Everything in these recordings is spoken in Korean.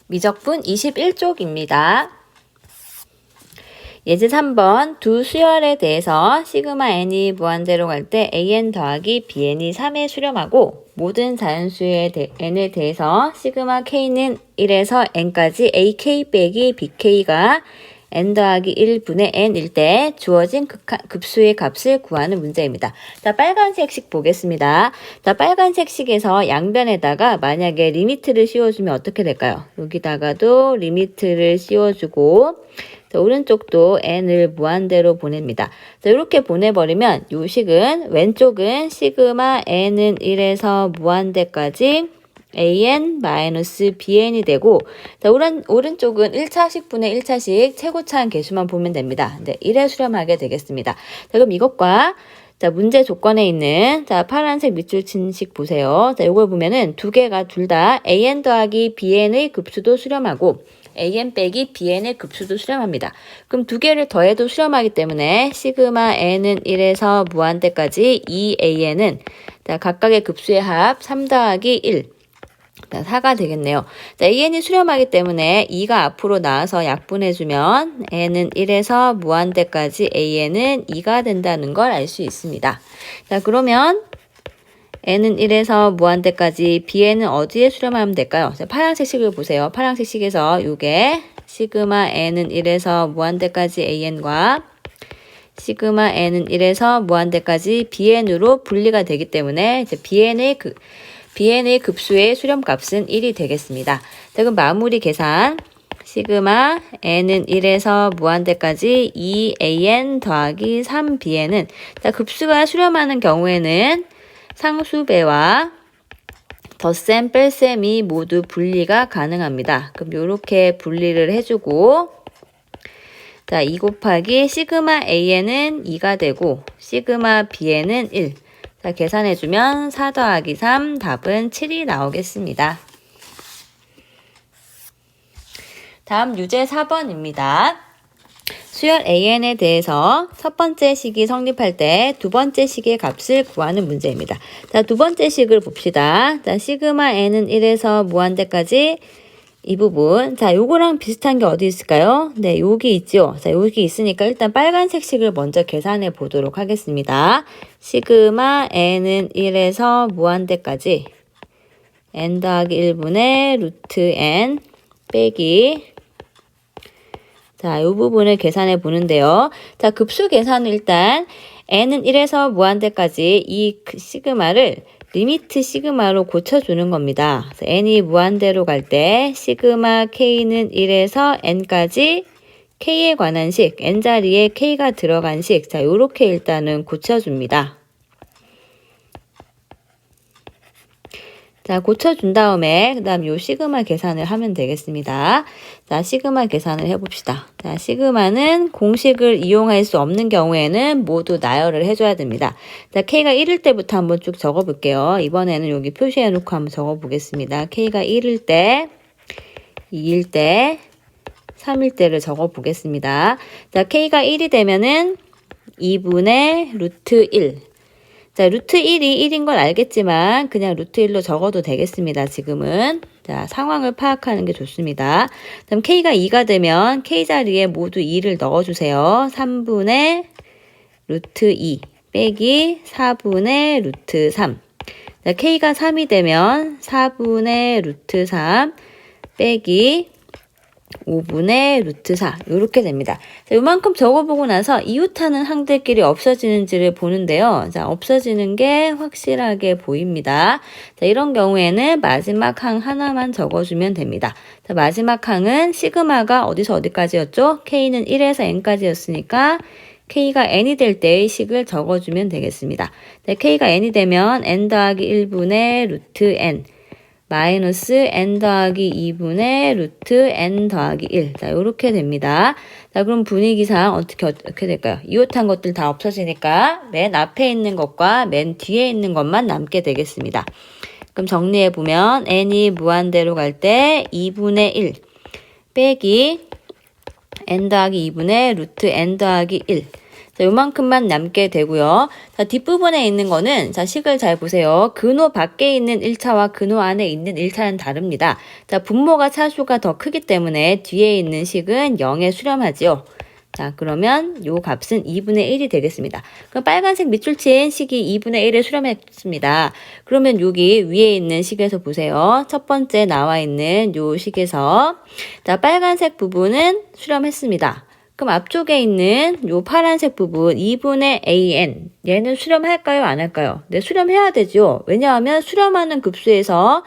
미적분 21쪽입니다. 예제 3번 두 수열에 대해서 시그마 n이 무한대로 갈 때 an 더하기 bn이 3에 수렴하고 모든 자연수의 n에 대해서 시그마 k는 1에서 n까지 ak 빼기 bk가 n 더하기 1분의 n일 때 주어진 급수의 값을 구하는 문제입니다. 자, 빨간색 식 보겠습니다. 자, 빨간색 식에서 양변에다가 만약에 리미트를 씌워주면 어떻게 될까요? 여기다가도 리미트를 씌워주고 자, 오른쪽도 n을 무한대로 보냅니다. 자, 이렇게 보내버리면 요 식은 왼쪽은 시그마 n은 1에서 무한대까지 an-bn이 되고 자, 오른쪽은 1차식분의 1차식 최고차항 계수만 보면 됩니다. 네, 1에 수렴하게 되겠습니다. 자, 그럼 이것과 자, 문제 조건에 있는 자, 파란색 밑줄 친 식 보세요. 자, 요걸 보면은 두 개가 둘 다 an 더하기 bn의 급수도 수렴하고 an 빼기 bn의 급수도 수렴합니다. 그럼 두 개를 더해도 수렴하기 때문에 시그마 n은 1에서 무한대까지 2an은 자, 각각의 급수의 합 3 더하기 1 4가 되겠네요. 자, an이 수렴하기 때문에 2가 앞으로 나와서 약분해주면 n은 1에서 무한대까지 an은 2가 된다는 걸 알 수 있습니다. 자, 그러면 n은 1에서 무한대까지 bn은 어디에 수렴하면 될까요? 자, 파란색 식을 보세요. 파란색 식에서 요게 시그마 n은 1에서 무한대까지 an과 시그마 n은 1에서 무한대까지 bn으로 분리가 되기 때문에 이제 bn의 급수의 수렴값은 1이 되겠습니다. 자, 그럼 마무리 계산. 시그마 n은 1에서 무한대까지 2an 더하기 3bn은 자, 급수가 수렴하는 경우에는 상수배와 덧셈, 뺄셈이 모두 분리가 가능합니다. 그럼 이렇게 분리를 해주고 자, 2 곱하기 시그마 an은 2가 되고 시그마 bn은 1. 자, 계산해주면 4 더하기 3 답은 7이 나오겠습니다. 다음 유제 4번입니다. 수열 an에 대해서 첫 번째 식이 성립할 때 두 번째 식의 값을 구하는 문제입니다. 자, 두 번째 식을 봅시다. 자, 시그마 n은 1에서 무한대까지 이 부분. 자, 요거랑 비슷한 게 어디 있을까요? 네, 여기 있죠. 자, 여기 있으니까 일단 빨간색 식을 먼저 계산해 보도록 하겠습니다. 시그마 n은 1에서 무한대까지 n 더하기 1분의 루트 n 빼기 자, 요 부분을 계산해 보는데요. 자, 급수 계산은 일단 n은 1에서 무한대까지 이 시그마를 리미트 시그마로 고쳐주는 겁니다. n이 무한대로 갈 때 시그마 k는 1에서 n까지 k에 관한 식, n자리에 k가 들어간 식, 자, 요렇게 일단은 고쳐줍니다. 자, 고쳐준 다음에 그 다음 요 시그마 계산을 하면 되겠습니다. 자, 시그마 계산을 해봅시다. 자, 시그마는 공식을 이용할 수 없는 경우에는 모두 나열을 해줘야 됩니다. 자, k가 1일 때부터 한번 쭉 적어볼게요. 이번에는 여기 표시해놓고 한번 적어보겠습니다. k가 1일 때, 2일 때, 3일 때를 적어보겠습니다. 자, k가 1이 되면은 2분의 루트 1. 자, 루트 1이 1인 걸 알겠지만 그냥 루트 1로 적어도 되겠습니다. 지금은. 자, 상황을 파악하는 게 좋습니다. 그럼 k가 2가 되면 k 자리에 모두 2를 넣어주세요. 3분의 루트 2 빼기 4분의 루트 3. 자, k가 3이 되면 4분의 루트 3 빼기 5분의 루트 4 이렇게 됩니다. 자, 요만큼 적어보고 나서 이웃하는 항들끼리 없어지는지를 보는데요. 자, 없어지는 게 확실하게 보입니다. 자, 이런 경우에는 마지막 항 하나만 적어주면 됩니다. 자, 마지막 항은 시그마가 어디서 어디까지였죠? k는 1에서 n까지였으니까 k가 n이 될 때의 식을 적어주면 되겠습니다. 자, k가 n이 되면 n 더하기 1분의 루트 n 마이너스 n 더하기 2분의 루트 n 더하기 1. 자, 요렇게 됩니다. 자, 그럼 분위기상 어떻게 될까요? 이웃한 것들 다 없어지니까 맨 앞에 있는 것과 맨 뒤에 있는 것만 남게 되겠습니다. 그럼 정리해보면 n이 무한대로 갈 때 2분의 1 빼기 n 더하기 2분의 루트 n 더하기 1. 자, 요만큼만 남게 되고요. 자, 뒷부분에 있는 거는, 자, 식을 잘 보세요. 근호 밖에 있는 1차와 근호 안에 있는 1차는 다릅니다. 자, 분모가 차수가 더 크기 때문에 뒤에 있는 식은 0에 수렴하지요. 자, 그러면 요 값은 2분의 1이 되겠습니다. 그럼 빨간색 밑줄 친 식이 2분의 1을 수렴했습니다. 그러면 여기 위에 있는 식에서 보세요. 첫 번째 나와 있는 요 식에서, 자, 빨간색 부분은 수렴했습니다. 그럼 앞쪽에 있는 요 파란색 부분 2분의 an, 얘는 수렴할까요? 안 할까요? 네, 수렴해야 되죠. 왜냐하면 수렴하는 급수에서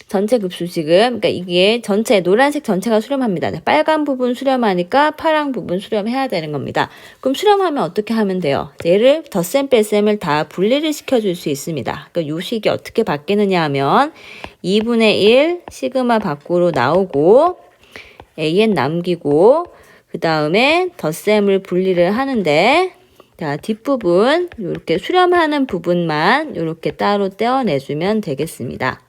전체 급수 지금, 그러니까 이게 전체, 노란색 전체가 수렴합니다. 빨간 부분 수렴하니까 파란 부분 수렴해야 되는 겁니다. 그럼 수렴하면 어떻게 하면 돼요? 얘를 덧셈 뺄셈을 다 분리를 시켜줄 수 있습니다. 그러니까 요 식이 어떻게 바뀌느냐 하면 2분의 1 시그마 밖으로 나오고 an 남기고 그 다음에 덧셈을 분리를 하는데, 자, 뒷부분 이렇게 수렴하는 부분만 이렇게 따로 떼어내주면 되겠습니다.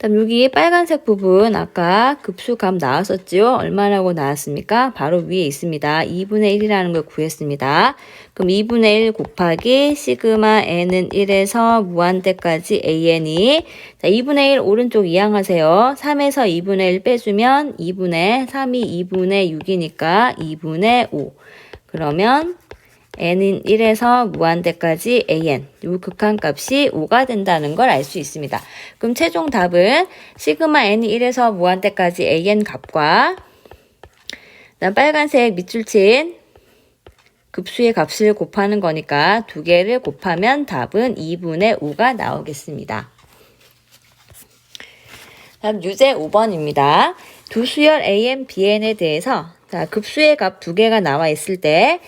그다음 여기 빨간색 부분 아까 급수값 나왔었죠? 얼마라고 나왔습니까? 바로 위에 있습니다. 2분의 1이라는 걸 구했습니다. 그럼 2분의 1 곱하기 시그마 n은 1에서 무한대까지 an이, 자, 2분의 1 오른쪽 이항하세요. 3에서 2분의 1 빼주면 2분의 3이 2분의 6이니까 2분의 5. 그러면 n은 1에서 무한대까지 an, 이 극한값이 5가 된다는 걸 알 수 있습니다. 그럼 최종 답은 시그마 n이 1에서 무한대까지 an 값과 그다음 빨간색 밑줄 친 급수의 값을 곱하는 거니까 두 개를 곱하면 답은 2분의 5가 나오겠습니다. 다음 유제 5번입니다. 두 수열 an, bn에 대해서, 자, 급수의 값 두 개가 나와 있을 때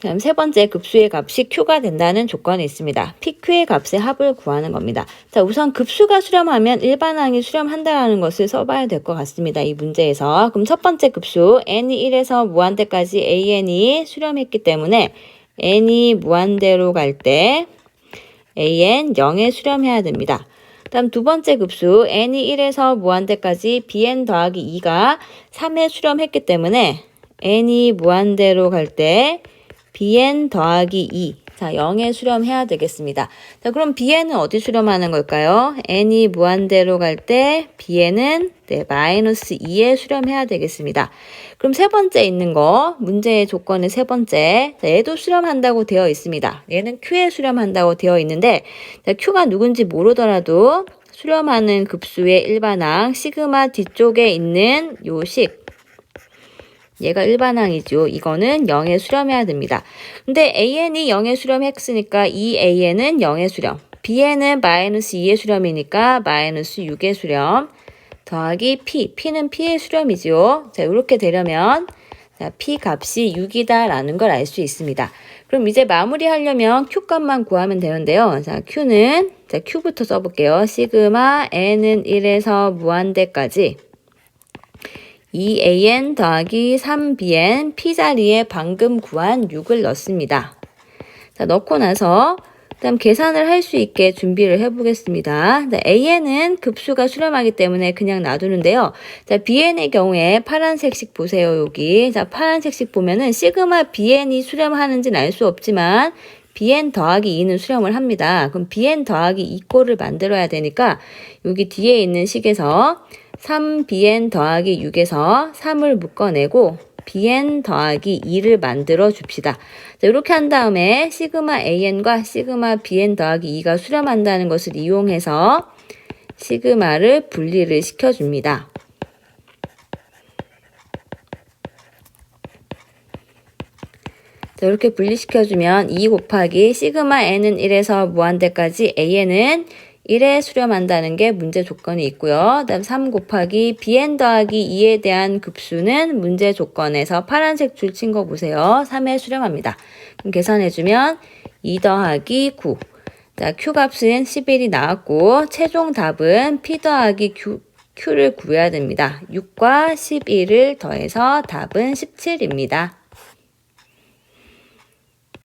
그럼 세 번째 급수의 값이 q가 된다는 조건이 있습니다. pq의 값의 합을 구하는 겁니다. 자, 우선 급수가 수렴하면 일반항이 수렴한다는 것을 써봐야 될 것 같습니다. 이 문제에서. 그럼 첫 번째 급수 n이 1에서 무한대까지 an이 수렴했기 때문에 n이 무한대로 갈 때 an 0에 수렴해야 됩니다. 다음 두 번째 급수 n이 1에서 무한대까지 bn 더하기 2가 3에 수렴했기 때문에 n이 무한대로 갈 때 bn 더하기 2. 자, 0에 수렴해야 되겠습니다. 자, 그럼 bn은 어디 수렴하는 걸까요? n이 무한대로 갈 때 bn은 마이너스 2에 수렴해야 되겠습니다. 그럼 세 번째 있는 거, 문제의 조건의 세 번째. 자, 얘도 수렴한다고 되어 있습니다. 얘는 q에 수렴한다고 되어 있는데, 자, q가 누군지 모르더라도 수렴하는 급수의 일반항 시그마 뒤쪽에 있는 요 식, 얘가 일반항이죠. 이거는 0에 수렴해야 됩니다. 근데 an이 0에 수렴했으니까 이 an은 0에 수렴, bn은 마이너스 2의 수렴이니까 마이너스 6의 수렴 더하기 p는 p의 수렴이죠. 자, 이렇게 되려면 자, p 값이 6이다 라는 걸 알 수 있습니다. 그럼 이제 마무리하려면 q 값만 구하면 되는데요. 자, q는, 자, q부터 써볼게요. 시그마 n은 1에서 무한대까지 2an 더하기 3bn p 자리에 방금 구한 6을 넣습니다. 자, 넣고 나서 그다음 계산을 할 수 있게 준비를 해보겠습니다. 자, an은 급수가 수렴하기 때문에 그냥 놔두는데요. 자, bn의 경우에 파란색 식 보세요. 여기. 자, 파란색 식 보면은 시그마 bn이 수렴하는지는 알 수 없지만 bn 더하기 2는 수렴을 합니다. 그럼 bn 더하기 2꼴을 만들어야 되니까 여기 뒤에 있는 식에서 3bn 더하기 6에서 3을 묶어내고 bn 더하기 2를 만들어 줍시다. 자, 이렇게 한 다음에 시그마 an과 시그마 bn 더하기 2가 수렴한다는 것을 이용해서 시그마를 분리를 시켜줍니다. 자, 이렇게 분리시켜주면 2 곱하기 시그마 n은 1에서 무한대까지 an은 1에 수렴한다는 게 문제 조건이 있고요. 다음 3 곱하기 bn 더하기 2에 대한 급수는 문제 조건에서 파란색 줄 친 거 보세요. 3에 수렴합니다. 그럼 계산해주면 2 더하기 9. 자, q 값은 11이 나왔고 최종 답은 p 더하기 q를 구해야 됩니다. 6과 11을 더해서 답은 17입니다.